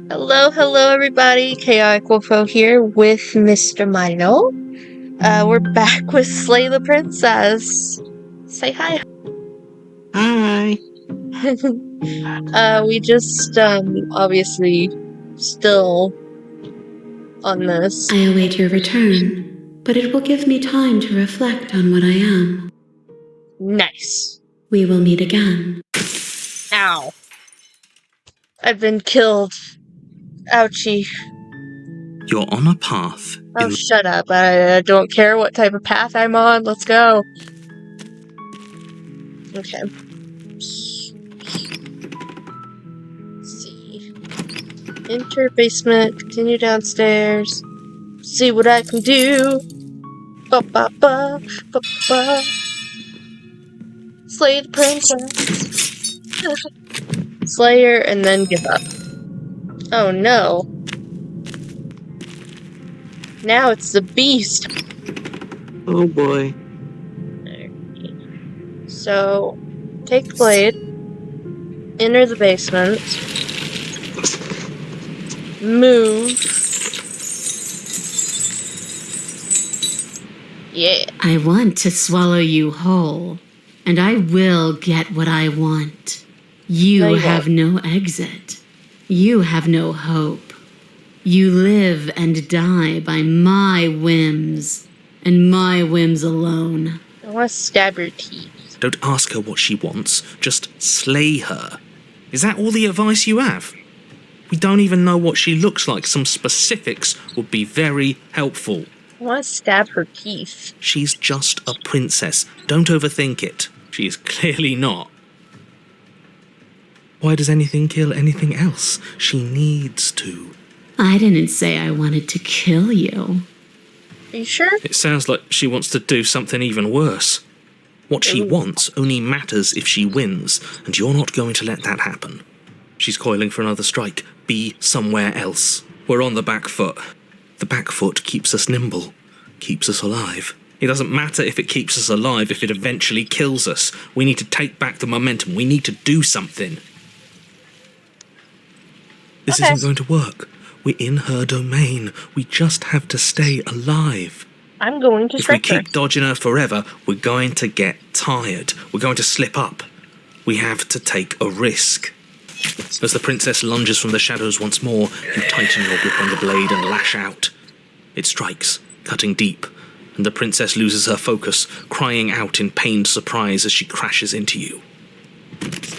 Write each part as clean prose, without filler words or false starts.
Hello everybody. Chaotic Wolfo here with Mr. Mino. We're back with Slay the Princess. Say hi. Hi. We just, obviously still on this. I await your return, but it will give me time to reflect on what I am. Nice. We will meet again. Ow. I've been killed. Ouchie. You're on a path. Oh, shut up. I don't care what type of path I'm on. Let's go. Okay. Let's see. Enter basement, continue downstairs. See what I can do. Ba ba ba ba ba. Slay the princess. Slay her and then give up. Oh no. Now it's the beast. Oh boy. So, take the blade. Enter the basement. Move. Yeah. I want to swallow you whole, and I will get what I want. You No, you have no exit. You have no hope. You live and die by my whims, and my whims alone. I want to stab your teeth. Don't ask her what she wants, just slay her. Is that all the advice you have? We don't even know what she looks like. Some specifics would be very helpful. I want to stab her teeth. She's just a princess. Don't overthink it. She is clearly not. Why does anything kill anything else? She needs to. I didn't say I wanted to kill you. Are you sure? It sounds like she wants to do something even worse. What she wants only matters if she wins, and you're not going to let that happen. She's coiling for another strike. Be somewhere else. We're on the back foot. The back foot keeps us nimble, keeps us alive. It doesn't matter if it keeps us alive if it eventually kills us. We need to take back the momentum. We need to do something. This isn't going to work. We're in her domain. We just have to stay alive. I'm going to If we strike her. keep dodging her forever, we're going to get tired. We're going to slip up. We have to take a risk. As the princess lunges from the shadows once more, you tighten your grip on the blade and lash out. It strikes, cutting deep, and the princess loses her focus, crying out in pained surprise as she crashes into you.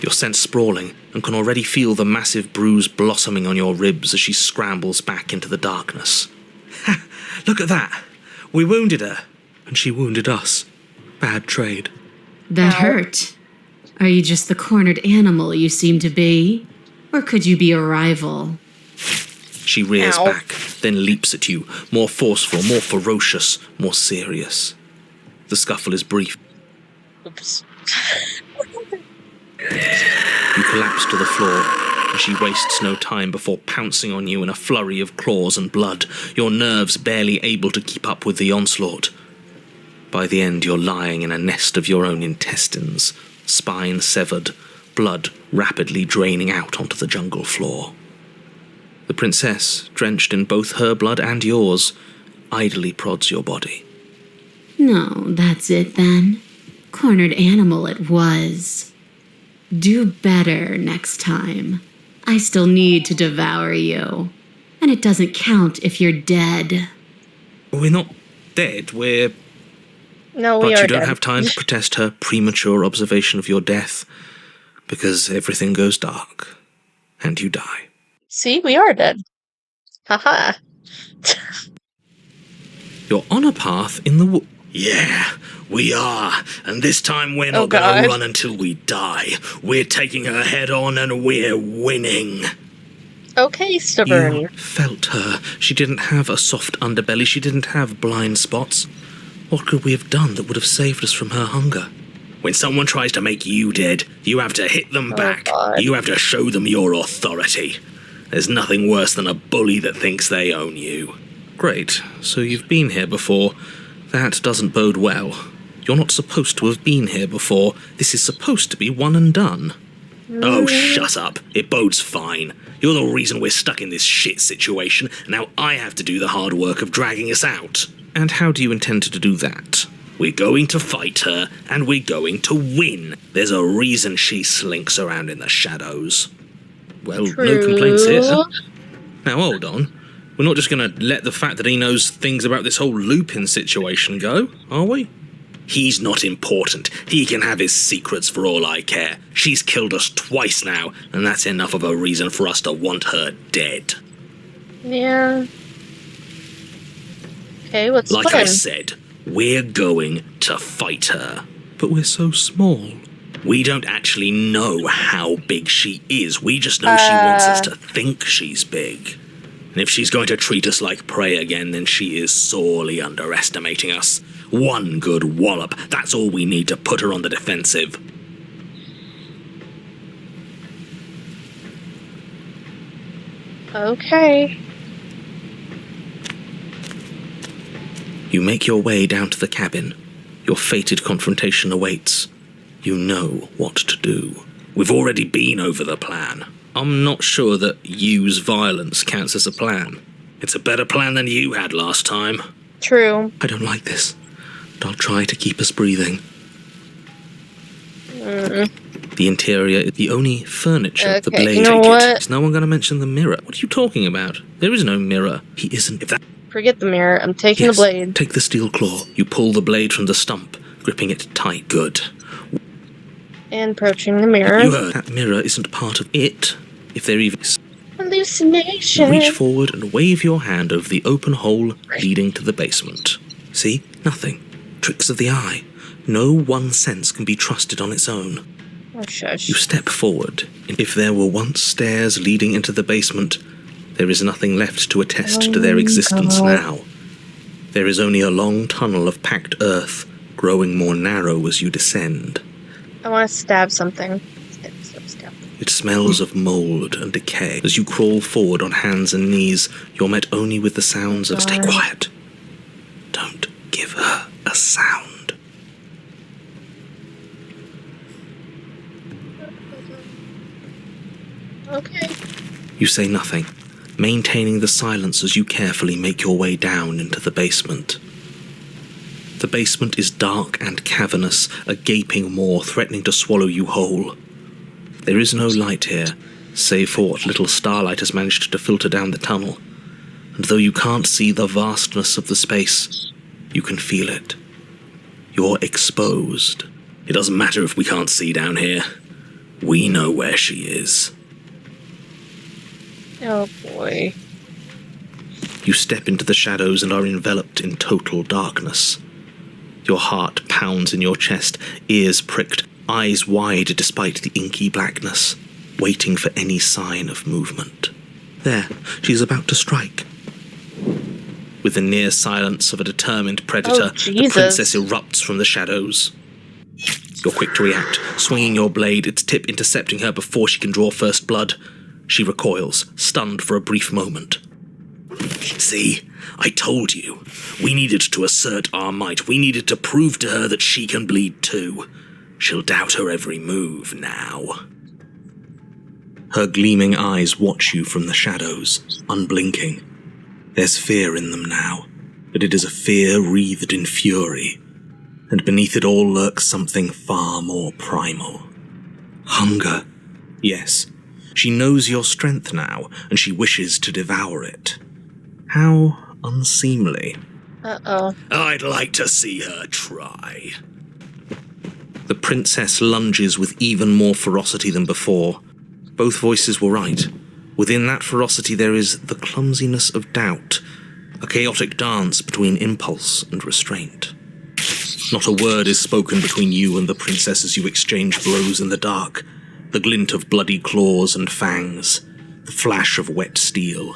You're sent sprawling and can already feel the massive bruise blossoming on your ribs as she scrambles back into the darkness. Ha! Look at that! We wounded her, and she wounded us. Bad trade. That hurt. Are you just the cornered animal you seem to be? Or could you be a rival? She rears back, then leaps at you, more forceful, more ferocious, more serious. The scuffle is brief. Oops. You collapse to the floor, and she wastes no time before pouncing on you in a flurry of claws and blood, your nerves barely able to keep up with the onslaught. By the end, you're lying in a nest of your own intestines, spine severed, blood rapidly draining out onto the jungle floor. The princess, drenched in both her blood and yours, idly prods your body. No, that's it then. Cornered animal it was. Do better next time. I still need to devour you. And it doesn't count if you're dead. We're not dead, we're... No, we But are you don't dead. have time to protest her premature observation of your death, because everything goes dark, and you die. See, we are dead. Haha. You're on a path in the Yeah, we are, and this time we're Oh, not going God. to run until we die. We're taking her head on and we're winning. Okay, stubborn. You felt her. She didn't have a soft underbelly. She didn't have blind spots. What could we have done that would have saved us from her hunger? When someone tries to make you dead, you have to hit them back. God. You have to show them your authority. There's nothing worse than a bully that thinks they own you. Great, so you've been here before. That doesn't bode well. You're not supposed to have been here before. This is supposed to be one and done. Oh, shut up. It bodes fine. You're the reason we're stuck in this shit situation, and now I have to do the hard work of dragging us out. And how do you intend to do that? We're going to fight her, and we're going to win. There's a reason she slinks around in the shadows. Well, no complaints here. Now, hold on. We're not just going to let the fact that he knows things about this whole Lupin situation go, are we? He's not important. He can have his secrets for all I care. She's killed us twice now, and that's enough of a reason for us to want her dead. Yeah. Okay, what's the Like plan? I said, we're going to fight her. But we're so small. We don't actually know how big she is. We just know she wants us to think she's big. And if she's going to treat us like prey again, then she is sorely underestimating us. One good wallop, that's all we need to put her on the defensive. Okay. You make your way down to the cabin. Your fated confrontation awaits. You know what to do. We've already been over the plan. I'm not sure that use violence counts as a plan. It's a better plan than you had last time. True. I don't like this, but I'll try to keep us breathing. The interior, the only furniture, the Okay, blade. you know what? Is no one going to mention the mirror? What are you talking about? There is no mirror. He isn't. If that. Forget the mirror. I'm taking Yes, the blade. take the steel claw. You pull the blade from the stump, gripping it tight. Good. And approaching the mirror. You heard that mirror isn't part of it. If they're even. Hallucination. Reach forward and wave your hand over the open hole leading to the basement. See? Nothing. Tricks of the eye. No one sense can be trusted on its own. Oh, shush. You step forward. If there were once stairs leading into the basement, there is nothing left to attest to their existence now. There is only a long tunnel of packed earth, growing more narrow as you descend. I want to stab something. Stab. It smells of mould and decay. As you crawl forward on hands and knees, you're met only with the sounds of, "Stay quiet. Don't give her a sound." Okay. You say nothing, maintaining the silence as you carefully make your way down into the basement. The basement is dark and cavernous, a gaping maw threatening to swallow you whole. There is no light here, save for what little starlight has managed to filter down the tunnel. And though you can't see the vastness of the space, you can feel it. You're exposed. It doesn't matter if we can't see down here. We know where she is. Oh, boy. You step into the shadows and are enveloped in total darkness. Your heart pounds in your chest, ears pricked, eyes wide despite the inky blackness, waiting for any sign of movement. There, she's about to strike. With the near silence of a determined predator, the princess erupts from the shadows. You're quick to react, swinging your blade, its tip intercepting her before she can draw first blood. She recoils, stunned for a brief moment. See, I told you. We needed to assert our might. We needed to prove to her that she can bleed too. She'll doubt her every move now. Her gleaming eyes watch you from the shadows, unblinking. There's fear in them now, but it is a fear wreathed in fury. And beneath it all lurks something far more primal. Hunger. Yes, she knows your strength now, and she wishes to devour it. How unseemly. Uh-oh. I'd like to see her try. The princess lunges with even more ferocity than before. Both voices were right. Within that ferocity there is the clumsiness of doubt, a chaotic dance between impulse and restraint. Not a word is spoken between you and the princess as you exchange blows in the dark. The glint of bloody claws and fangs, the flash of wet steel.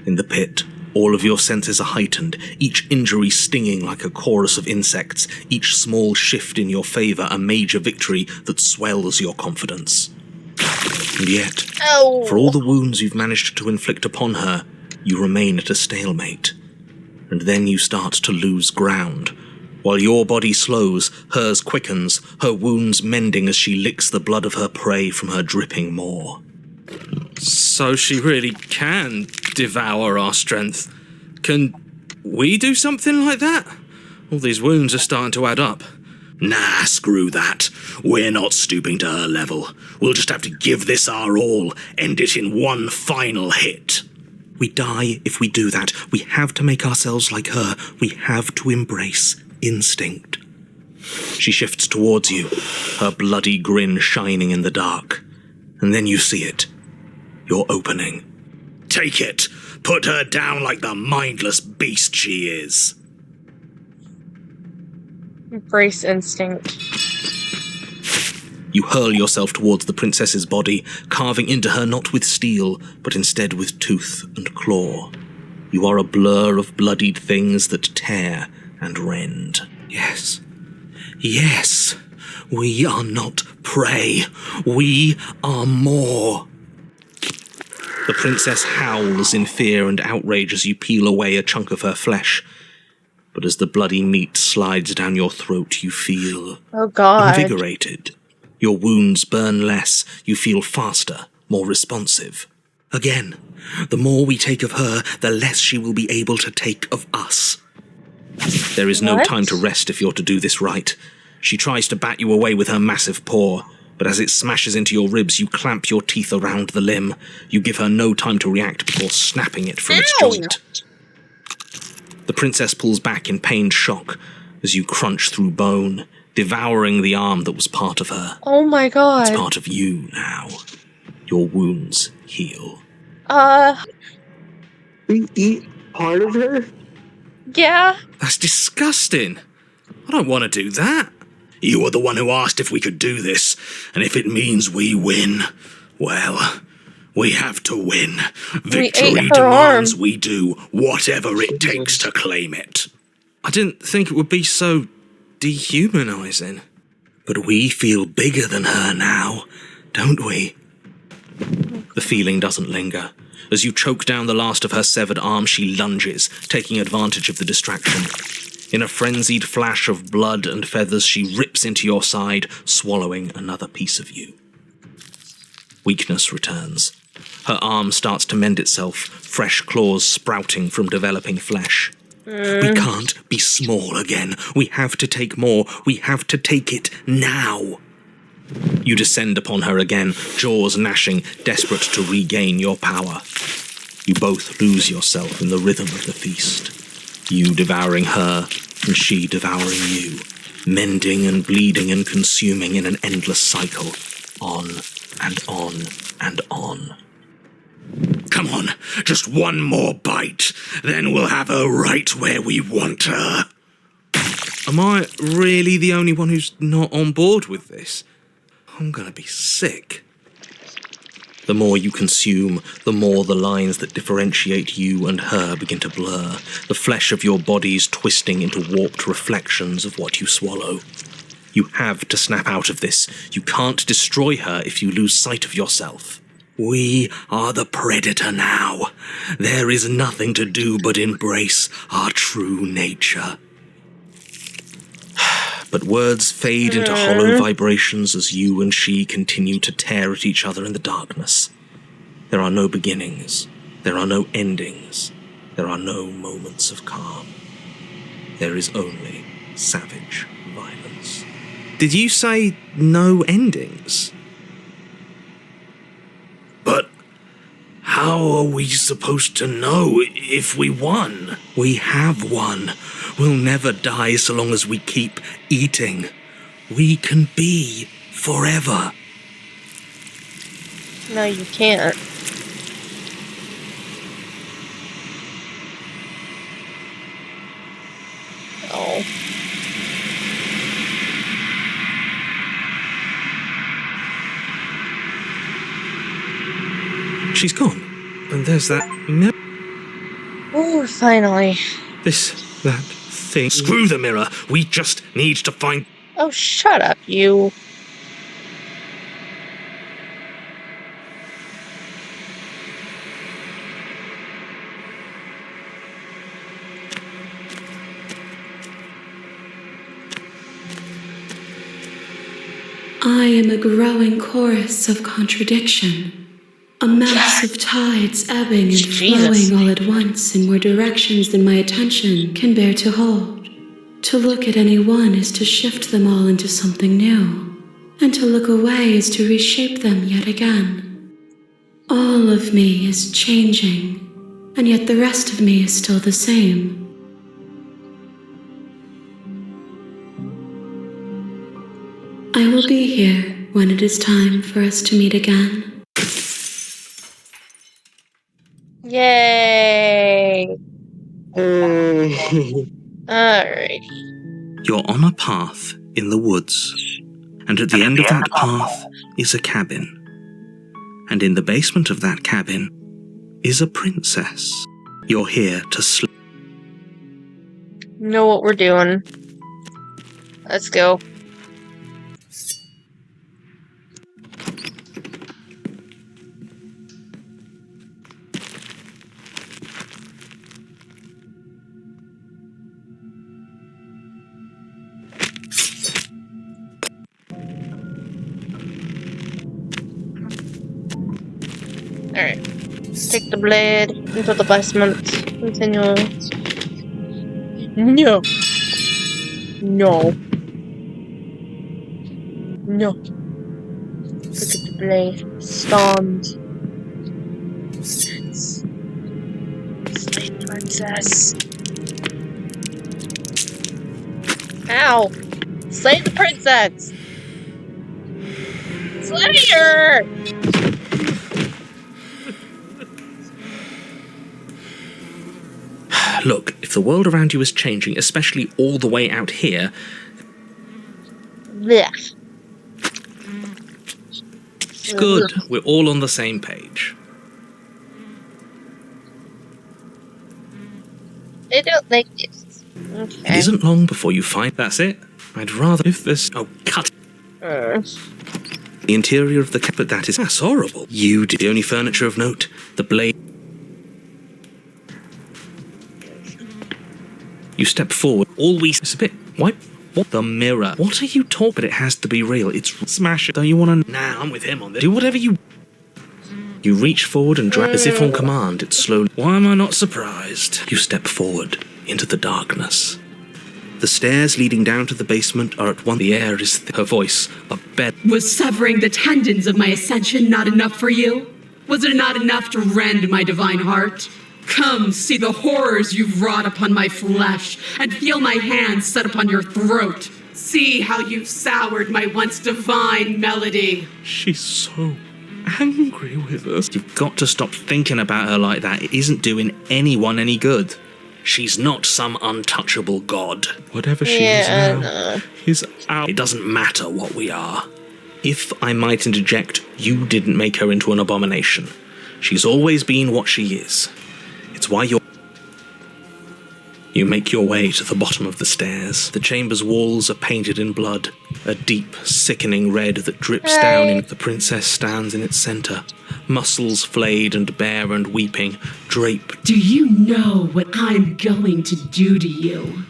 In the pit, all of your senses are heightened, each injury stinging like a chorus of insects, each small shift in your favor a major victory that swells your confidence. And yet, for all the wounds you've managed to inflict upon her, you remain at a stalemate. And then you start to lose ground, While your body slows, hers quickens, her wounds mending as she licks the blood of her prey from her dripping maw. So she really can devour our strength. Can we do something like that? All these wounds are starting to add up. Nah, screw that. We're not stooping to her level. We'll just have to give this our all, end it in one final hit. We die if we do that. We have to make ourselves like her. We have to embrace instinct. She shifts towards you, her bloody grin shining in the dark. And then you see it. Your opening. Take it. Put her down like the mindless beast she is. Embrace instinct. You hurl yourself towards the princess's body, carving into her not with steel, but instead with tooth and claw. You are a blur of bloodied things that tear and rend. Yes. Yes. We are not prey. We are more. The princess howls in fear and outrage as you peel away a chunk of her flesh. But as the bloody meat slides down your throat, you feel Oh God. invigorated. Your wounds burn less, you feel faster, more responsive. Again, the more we take of her, the less she will be able to take of us. There is no What? time to rest if you're to do this right. She tries to bat you away with her massive paw, but as it smashes into your ribs, you clamp your teeth around the limb. You give her no time to react before snapping it from its Ow! joint. The princess pulls back in pained shock as you crunch through bone, devouring the arm that was part of her. Oh my God. It's part of you now. Your wounds heal. We eat part of her? Yeah. That's disgusting. I don't want to do that. You were the one who asked if we could do this, and if it means we win, well, we have to win. Victory ate her demands arm. we do whatever it takes to claim it. I didn't think it would be so dehumanizing. But we feel bigger than her now, don't we? The feeling doesn't linger. As you choke down the last of her severed arm, she lunges, taking advantage of the distraction. In a frenzied flash of blood and feathers, she rips into your side, swallowing another piece of you. Weakness returns. Her arm starts to mend itself, fresh claws sprouting from developing flesh. We can't be small again. We have to take more. We have to take it now. You descend upon her again, jaws gnashing, desperate to regain your power. You both lose yourself in the rhythm of the feast. You devouring her, and she devouring you, mending and bleeding and consuming in an endless cycle, on and on and on. Come on, just one more bite, then we'll have her right where we want her. Am I really the only one who's not on board with this? I'm gonna be sick. The more you consume, the more the lines that differentiate you and her begin to blur, the flesh of your bodies twisting into warped reflections of what you swallow. You have to snap out of this. You can't destroy her if you lose sight of yourself. We are the predator now. There is nothing to do but embrace our true nature. But words fade into hollow vibrations as you and she continue to tear at each other in the darkness. There are no beginnings. There are no endings. There are no moments of calm. There is only savage violence. Did you say no endings? But how are we supposed to know if we won? We have won. We'll never die so long as we keep eating. We can be forever. No, you can't. Oh. She's gone. And there's that mirror. Oh, finally. That thing. Screw the mirror. We just need to find... Oh, shut up, you. am a growing chorus of contradiction. A mass of tides ebbing and Jesus. flowing all at once in more directions than my attention can bear to hold. To look at any one is to shift them all into something new, and to look away is to reshape them yet again. All of me is changing, and yet the rest of me is still the same. I will be here when it is time for us to meet again. Yay! Hey. Alrighty. You're on a path in the woods, and at the end of that path is a cabin. And in the basement of that cabin is a princess. You're here to sleep. Know what we're doing. Let's go. Alright. Take the blade into the basement. Continue. No. No. No. Look at the blade. Stand. Slay princess. Ow! Slay the princess! Slay her! Look, if the world around you is changing, especially all the way out here, Blech. good, we're all on the same page. I don't like this. It Okay. isn't long before you find that's it. I'd rather if this. Oh, cut. The interior of the but that's horrible. You did the only furniture of note. The blade. You step forward. Always it's a bit. What the mirror? What are you talking? But it has to be real. It's smash it. Don't you want to? Nah, I'm with him on this. Do whatever you. You reach forward and drag as if on command. It's slowly. Why am I not surprised? You step forward into the darkness. The stairs leading down to the basement are at one. The air is her voice. A bed. Was severing the tendons of my ascension not enough for you? Was it not enough to rend my divine heart? Come, see the horrors you've wrought upon my flesh, and feel my hands set upon your throat. See how you've soured my once divine melody. She's so angry with us. You've got to stop thinking about her like that. It isn't doing anyone any good. She's not some untouchable god. Whatever she is now is out. It doesn't matter what we are. If I might interject, you didn't make her into an abomination. She's always been what she is. It's why you make your way to the bottom of the stairs. The chamber's walls are painted in blood, a deep, sickening red that drips down in. The princess stands in its center, muscles flayed and bare and weeping, draped. Do you know what I'm going to do to you?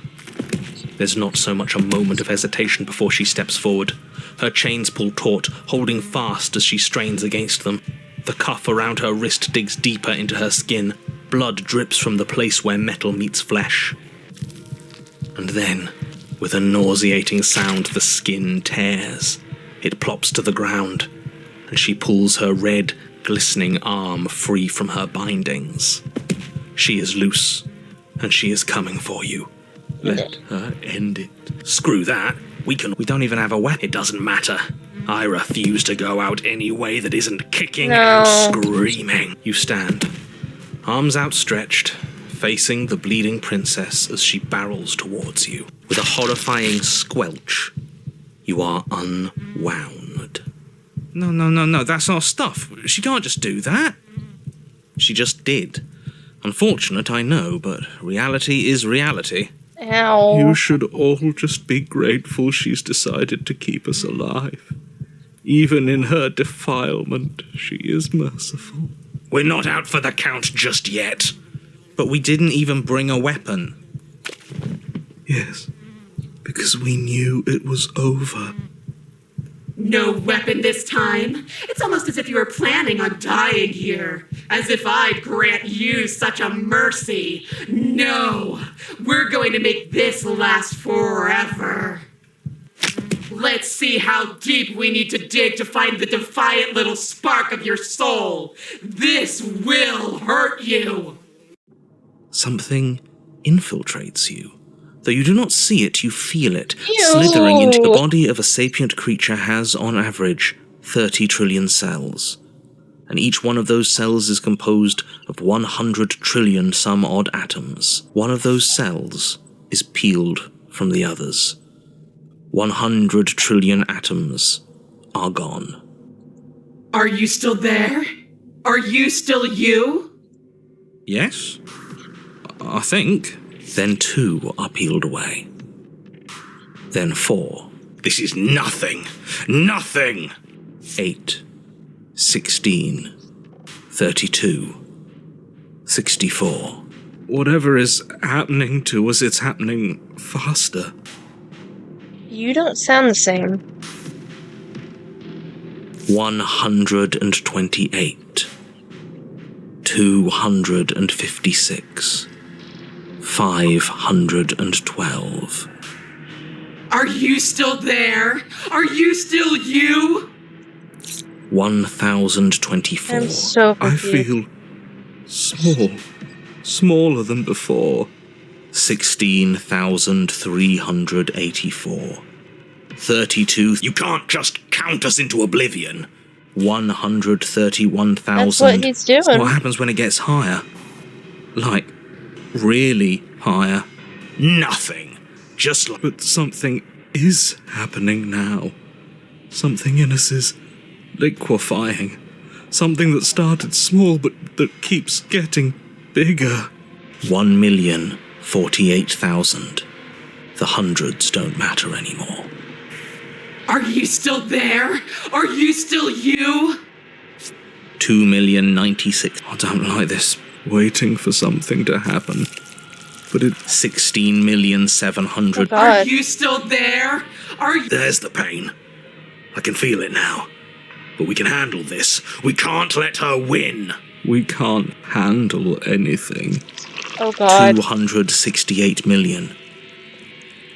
There's not so much a moment of hesitation before she steps forward. Her chains pull taut, holding fast as she strains against them. The cuff around her wrist digs deeper into her skin. Blood drips from the place where metal meets flesh. And then, with a nauseating sound, the skin tears. It plops to the ground, and she pulls her red, glistening arm free from her bindings. She is loose, and she is coming for you. Let her end it. Screw that. We don't even have a weapon. It doesn't matter. I refuse to go out any way that isn't kicking and screaming. You stand, arms outstretched, facing the bleeding princess as she barrels towards you. With a horrifying squelch, you are unwound. No, that's our stuff. She can't just do that. She just did. Unfortunate, I know, but reality is reality. Ow. You should all just be grateful she's decided to keep us alive. Even in her defilement, she is merciful. We're not out for the count just yet. But we didn't even bring a weapon. Yes, because we knew it was over. No weapon this time? It's almost as if you were planning on dying here. As if I'd grant you such a mercy. No, we're going to make this last forever. Let's see how deep we need to dig to find the defiant little spark of your soul. This will hurt you. Something infiltrates you. Though you do not see it, you feel it. Ew. Slithering into the body of a sapient creature has, on average, 30 trillion cells. And each one of those cells is composed of 100 trillion some odd atoms. One of those cells is peeled from the others. 100 trillion atoms are gone. Are you still there? Are you still you? Yes? I think. Then 2 are peeled away. Then 4. This is nothing. Nothing! 8. 16. 32. 64. Whatever is happening to us, it's happening faster. You don't sound the same. 128. 256. 512. Are you still there? Are you still you? 1024. I'm so I confused. feel small. Smaller than before. 16,384. 32. You can't just count us into oblivion. 131,000. That's what he's doing. What happens when it gets higher? Like, really higher. Nothing. Just like... But something is happening now. Something in us is liquefying. Something that started small but that keeps getting bigger. 1,048,000. The hundreds don't matter anymore. Are you still there? Are you still you? 2,096,000. I don't like this. Waiting for something to happen. But it's 16,700,000. Oh, God. Are you still there? Are you... There's the pain. I can feel it now. But we can handle this. We can't let her win. We can't handle anything. Oh, God. 268 million.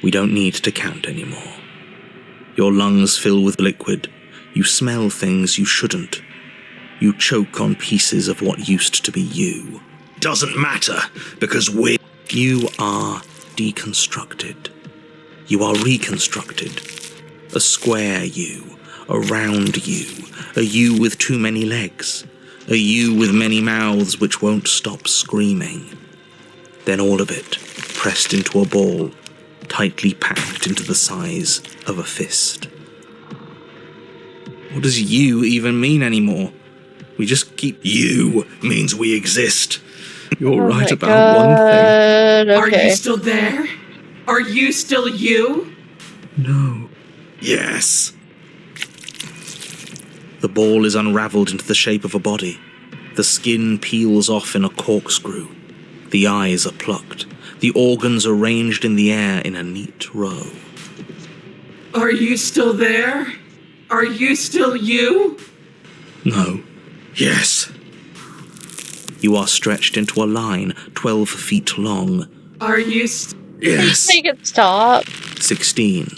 We don't need to count anymore. Your lungs fill with liquid. You smell things you shouldn't. You choke on pieces of what used to be you. Doesn't matter, because we're... You are deconstructed. You are reconstructed. A square you. A round you. A you with too many legs. A you with many mouths which won't stop screaming. Then all of it, pressed into a ball, tightly packed into the size of a fist. What does you even mean anymore? We just keep... You means we exist. You're Oh right my about one thing. God. Are Okay. you still there? Are you still you? No. Yes. The ball is unraveled into the shape of a body. The skin peels off in a corkscrew. The eyes are plucked. The organs arranged in the air in a neat row. Are you still there? Are you still you? No. Yes. You are stretched into a line 12 feet long. Are you Yes. Make it stop. 16.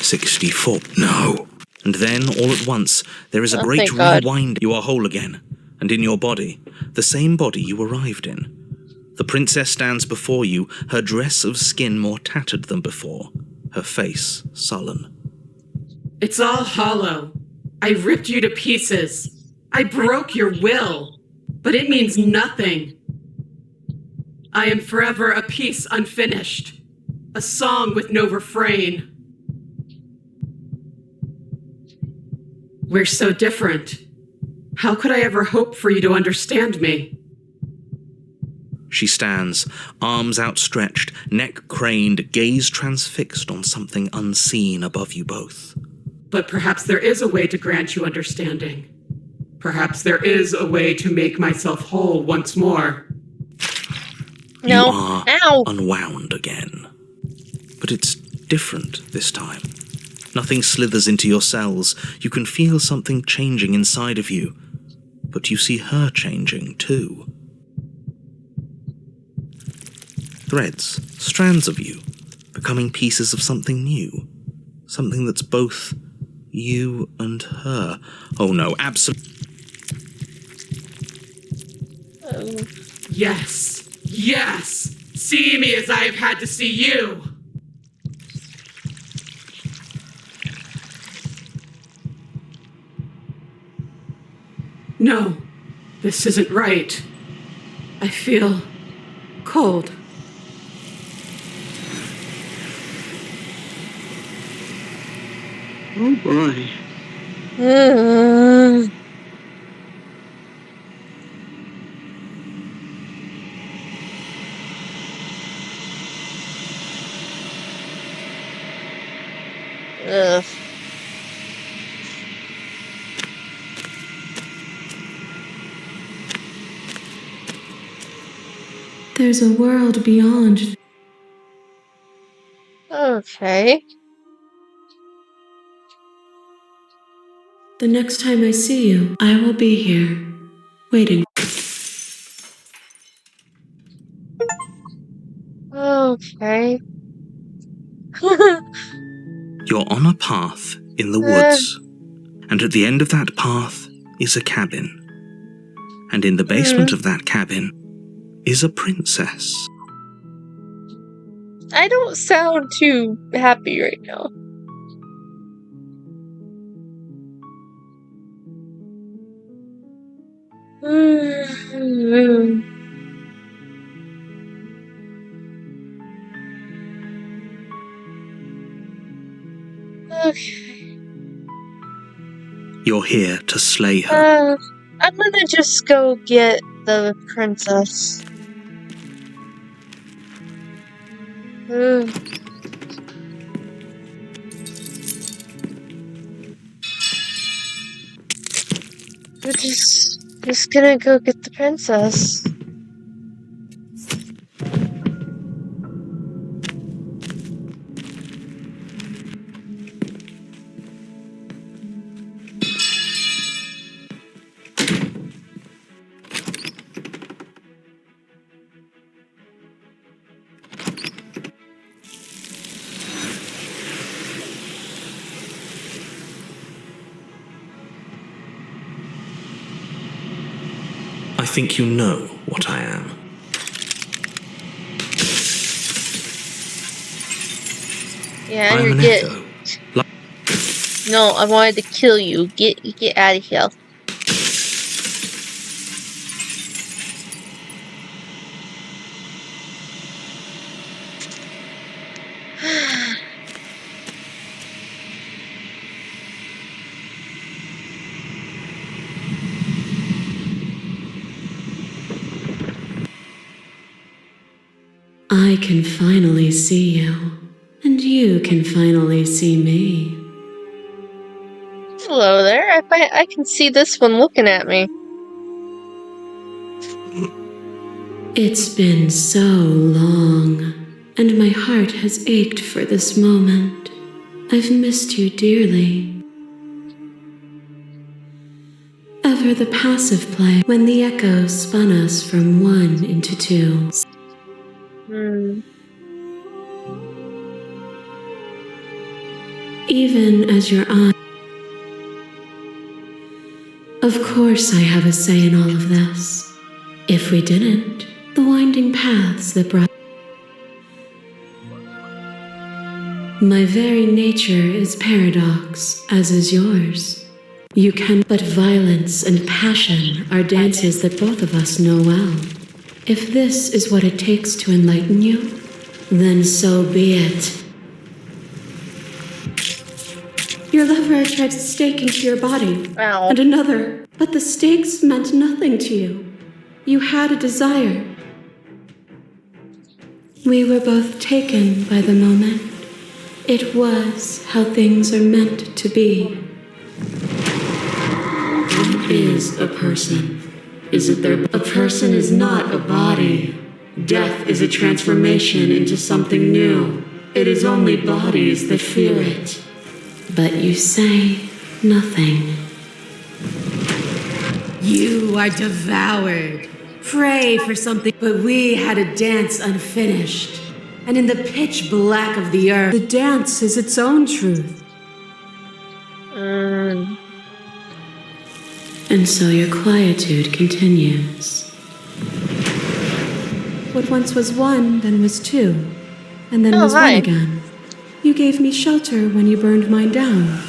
64. No. And then, all at once, there is a Oh, great thank God. rewind. You are whole again, and in your body, the same body you arrived in. The princess stands before you, her dress of skin more tattered than before, her face sullen. It's all hollow. I ripped you to pieces. I broke your will, but it means nothing. I am forever a piece unfinished, a song with no refrain. We're so different. How could I ever hope for you to understand me? She stands, arms outstretched, neck craned, gaze transfixed on something unseen above you both. But perhaps there is a way to grant you understanding. Perhaps there is a way to make myself whole once more. No. You are Ow. unwound again. But it's different this time. Nothing slithers into your cells. You can feel something changing inside of you. But you see her changing too. Threads, strands of you, becoming pieces of something new. Something that's both you and her. Oh no, absolutely. Yes. Yes. See me as I have had to see you. No, this isn't right. I feel cold. Oh boy. Mm. Ugh. There's a world beyond. Okay. The next time I see you, I will be here, waiting. Okay. You're on a path in the woods. And at the end of that path is a cabin. And in the basement of that cabin is a princess. I don't sound too happy right now. Okay. You're here to slay her. I'm gonna just go get the princess. We're just gonna go get the princess. I think you know what I am. Yeah, I'm you're an getting. echo. No, I wanted to kill you. Get out of here. I can finally see you, and you can finally see me. Hello there. I can see this one looking at me. It's been so long, and my heart has ached for this moment. I've missed you dearly. Ever the passive play when the echoes spun us from one into two. Even as your eyes. Of course I have a say in all of this. If we didn't, the winding paths that brought. My very nature is paradox, as is yours. You can, but violence and passion are dances that both of us know well. If this is what it takes to enlighten you, then so be it. Your lover tried to stake into your body, Ow. and another, but the stakes meant nothing to you. You had a desire. We were both taken by the moment. It was how things are meant to be. What is a person? Is it their... A person is not a body. Death is a transformation into something new. It is only bodies that fear it. but you say nothing. You are devoured. Pray for something, but we had a dance unfinished. And in the pitch black of the earth, the dance is its own truth. And so your quietude continues. What once was one, then was two, and then was hi. one again. You gave me shelter when you burned mine down,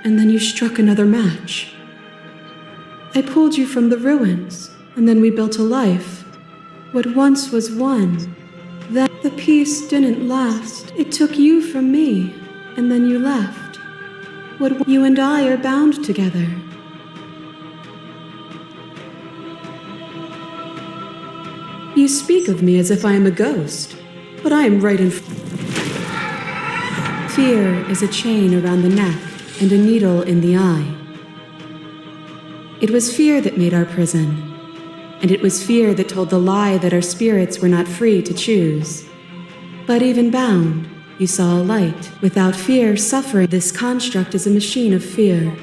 and then you struck another match. I pulled you from the ruins, and then we built a life. What once was one, then the peace didn't last. It took you from me, and then you left. What you and I are bound together. You speak of me as if I am a ghost, but I am right in Fear is a chain around the neck and a needle in the eye. It was fear that made our prison, and it was fear that told the lie that our spirits were not free to choose. But even bound, you saw a light. Without fear, suffering, this construct is a machine of fear.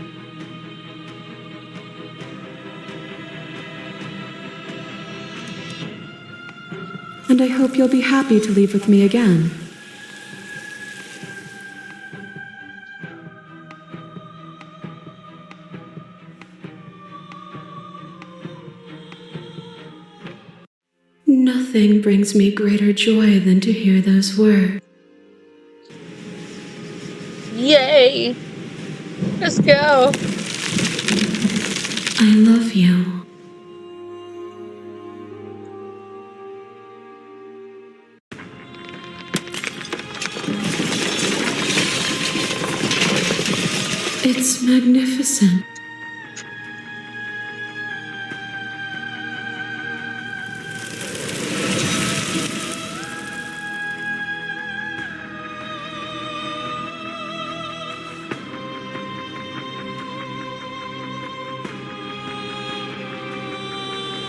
And I hope you'll be happy to leave with me again. Nothing brings me greater joy than to hear those words. Yay! Let's go. I love you. It's magnificent.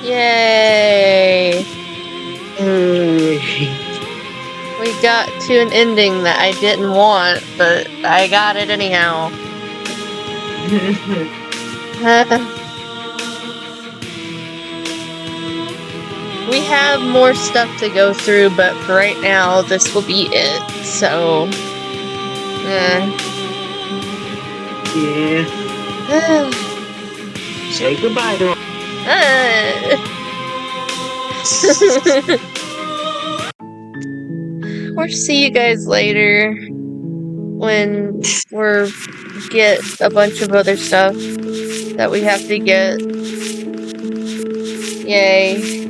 Yay! We got to an ending that I didn't want, but I got it anyhow. We have more stuff to go through, but for right now, this will be it. So, Yeah. Say goodbye to him. We'll see you guys later when we're get a bunch of other stuff that we have to get. Yay.